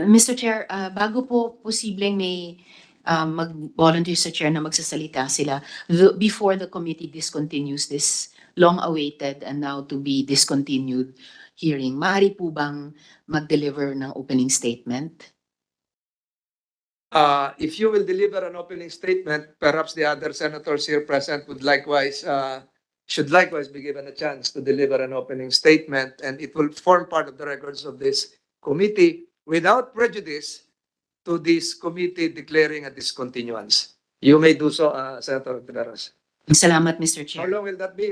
Mr. Chair, bago po posibleng may mag-volunteer sa chair na magsasalita sila, before the committee discontinues this long-awaited and now to be discontinued hearing, maaari po bang mag-deliver ng opening statement? If you will deliver an opening statement, perhaps the other senators here present would likewise should likewise be given a chance to deliver an opening statement, and it will form part of the records of this committee without prejudice to this committee declaring a discontinuance. You may do so, Senator Hontiveros. Salamat, Mr. How Chair. long will that be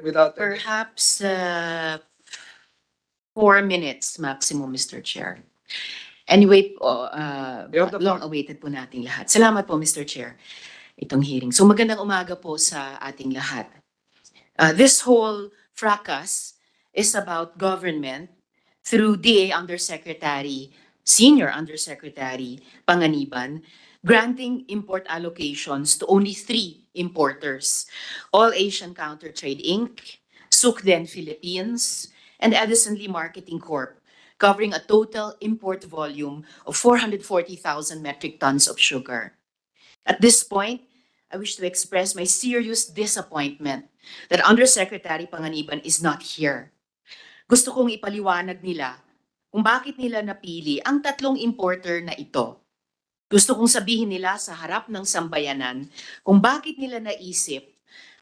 without? Perhaps 4 minutes maximum, Mr. Chair. Anyway, You have the floor. long-awaited po nating lahat. Salamat po, Mr. Chair, itong hearing. So magandang umaga po sa ating lahat. This whole fracas is about government through DA Undersecretary, Senior Undersecretary Panganiban, granting import allocations to only 3 importers: All Asian Countertrade Inc., Sukden Philippines, and Edison Lee Marketing Corp., covering a total import volume of 440,000 metric tons of sugar. At this point, I wish to express my serious disappointment that Undersecretary Panganiban is not here. Gusto kong ipaliwanag nila kung bakit nila napili ang 3 importer na ito. Gusto kong sabihin nila sa harap ng sambayanan kung bakit nila naisip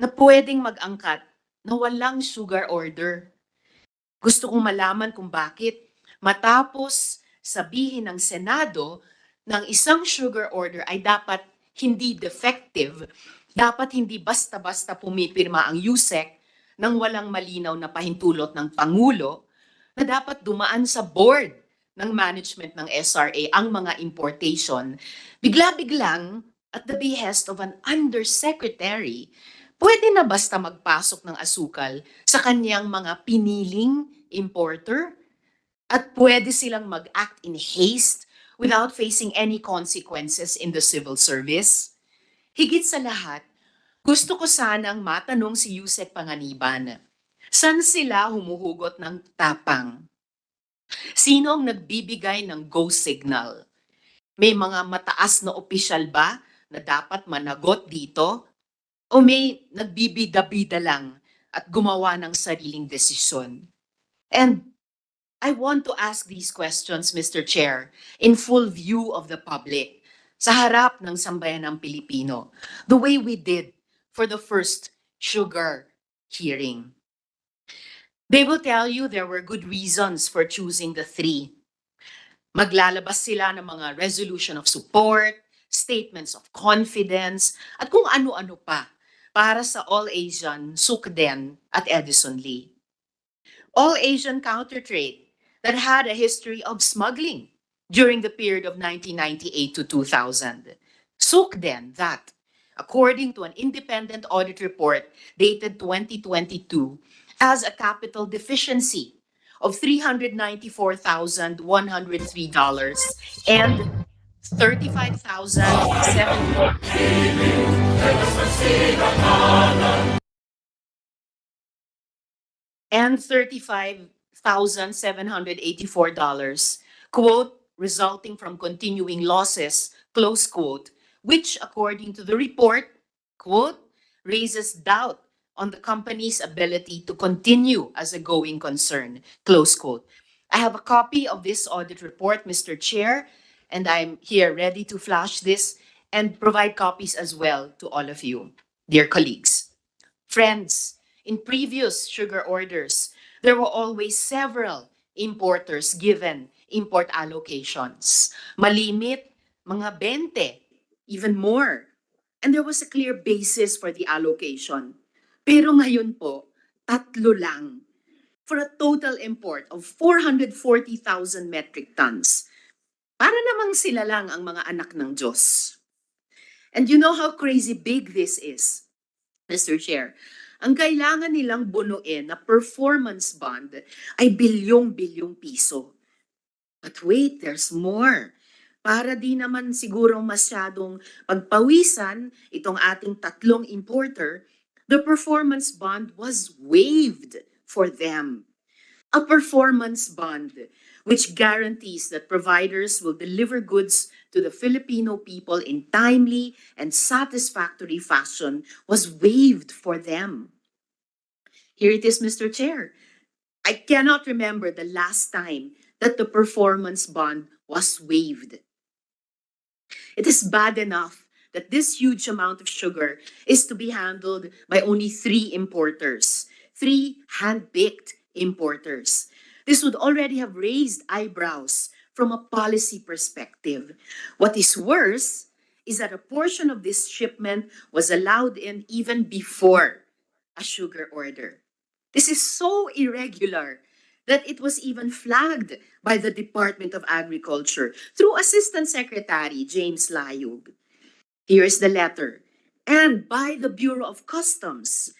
na pwedeng mag-angkat na walang sugar order. Gusto kong malaman kung bakit matapos sabihin ng Senado ng isang sugar order ay dapat hindi defective, dapat hindi basta-basta pumipirma ang USEC nang walang malinaw na pahintulot ng Pangulo, na dapat dumaan sa board ng management ng SRA ang mga importation, bigla-biglang at the behest of an undersecretary, pwede na basta magpasok ng asukal sa kanyang mga piniling importer? At pwede silang mag-act in haste without facing any consequences in the civil service? Higit sa lahat, gusto ko sanang matanong si Yusek Panganiban, saan sila humuhugot ng tapang? Sino ang nagbibigay ng go signal? May mga mataas na opisyal ba na dapat managot dito? O may nagbibida-bida lang at gumawa ng sariling desisyon? And I want to ask these questions, Mr. Chair, in full view of the public, sa harap ng sambayanang Pilipino, the way we did for the first sugar hearing. They will tell you there were good reasons for choosing the 3. Maglalabas sila ng mga resolution of support, statements of confidence, at kung ano-ano pa para sa All Asian, Sukden, at Edison Lee. All Asian Countertrade that had a history of smuggling during the period of 1998 to 2000. Sukden that, according to an independent audit report dated 2022, has a capital deficiency of $394,103 and $35,700 and $35,784, quote, resulting from continuing losses, close quote, which, according to the report, quote, raises doubt on the company's ability to continue as a going concern, close quote. I have a copy of this audit report, Mr. Chair, and I'm here ready to flash this and provide copies as well to all of you, dear colleagues. Friends, in previous sugar orders, there were always several importers given import allocations. Malimit, mga 20, even more. And there was a clear basis for the allocation. Pero ngayon po, 3 lang. For a total import of 440,000 metric tons. Para namang sila lang ang mga anak ng Diyos. And you know how crazy big this is, Mr. Chair. Ang kailangan nilang bunuin na performance bond ay bilyong-bilyong piso. But wait, there's more. Para di naman siguro masyadong pagpawisan itong ating 3 importer, the performance bond was waived for them. A performance bond which guarantees that providers will deliver goods to the Filipino people in timely and satisfactory fashion, was waived for them. Here it is, Mr. Chair. I cannot remember the last time that the performance bond was waived. It is bad enough that this huge amount of sugar is to be handled by only three importers, three hand-picked importers. This would already have raised eyebrows from a policy perspective. What is worse is that a portion of this shipment was allowed in even before a sugar order. This is so irregular that it was even flagged by the Department of Agriculture through Assistant Secretary James Layug. Here's the letter. And by the Bureau of Customs,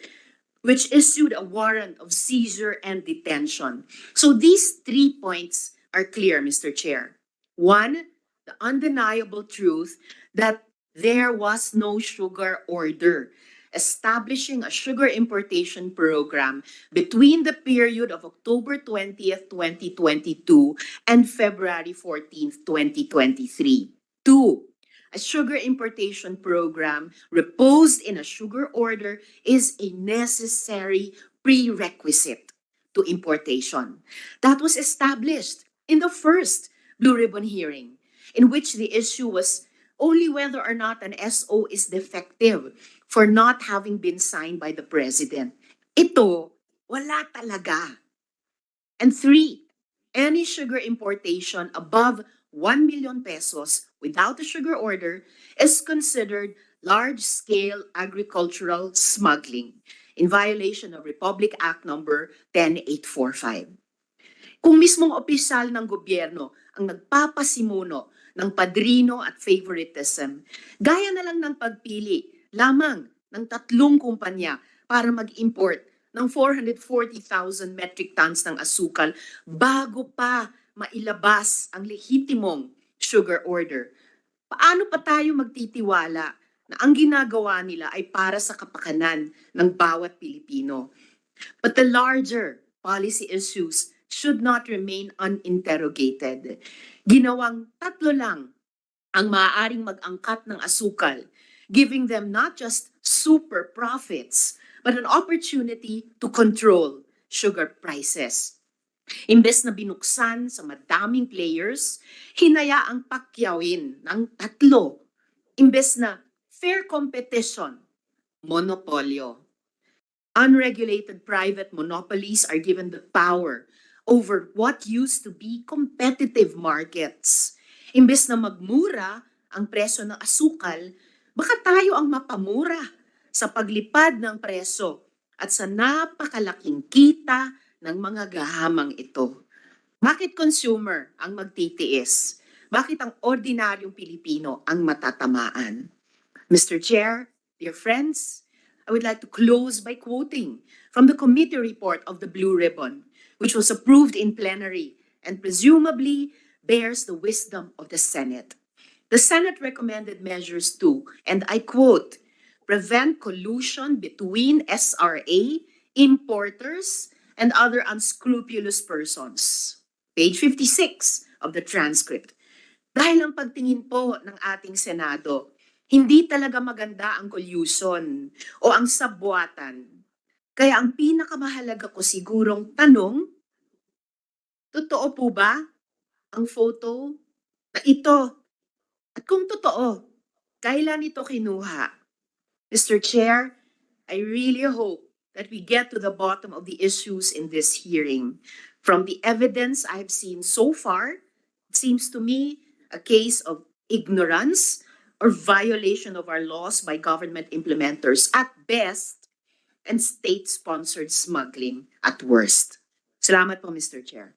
which issued a warrant of seizure and detention. So these 3 points are clear, Mr. Chair. One, the undeniable truth that there was no sugar order establishing a sugar importation program between the period of October 20th, 2022 and February 14th, 2023. Two, a sugar importation program reposed in a sugar order is a necessary prerequisite to importation. That was established in the first Blue Ribbon hearing, in which the issue was only whether or not an SO is defective for not having been signed by the President. Ito, wala talaga. And three, any sugar importation above 1 million pesos without a sugar order is considered large-scale agricultural smuggling in violation of Republic Act number 10845. Kung mismong opisyal ng gobyerno ang nagpapasimuno ng padrino at favoritism, gaya na lang ng pagpili lamang ng 3 kumpanya para mag-import ng 440,000 metric tons ng asukal bago pa mailabas ang lehitimong sugar order. Paano pa tayo magtitiwala na ang ginagawa nila ay para sa kapakanan ng bawat Pilipino? But the larger policy issues should not remain uninterrogated. Ginawang 3 lang ang maaaring mag-angkat ng asukal, giving them not just super profits, but an opportunity to control sugar prices. Imbes na binuksan sa madaming players, hinayaang pakyawin ng 3. Imbes na fair competition, monopolyo. Unregulated private monopolies are given the power over what used to be competitive markets. Imbes na magmura ang presyo ng asukal, baka tayo ang mapamura sa paglipad ng presyo at sa napakalaking kita ng mga gahamang ito. Bakit consumer ang magtitiis? Bakit ang ordinaryong Pilipino ang matatamaan? Mr. Chair, dear friends, I would like to close by quoting from the committee report of the Blue Ribbon, which was approved in plenary and presumably bears the wisdom of the Senate. The Senate recommended measures to, and I quote, prevent collusion between SRA, importers, and other unscrupulous persons. Page 56 of the transcript. Dahil ang pagtingin po ng ating Senado, hindi talaga maganda ang collusion o ang sabwatan. Kaya ang pinakamahalaga ko sigurong tanong, totoo po ba ang photo na ito? At kung totoo, kailan ito kinuha? Mr. Chair, I really hope that we get to the bottom of the issues in this hearing. From the evidence I've seen so far, it seems to me a case of ignorance or violation of our laws by government implementers at best and state-sponsored smuggling at worst. Salamat po, Mr. Chair.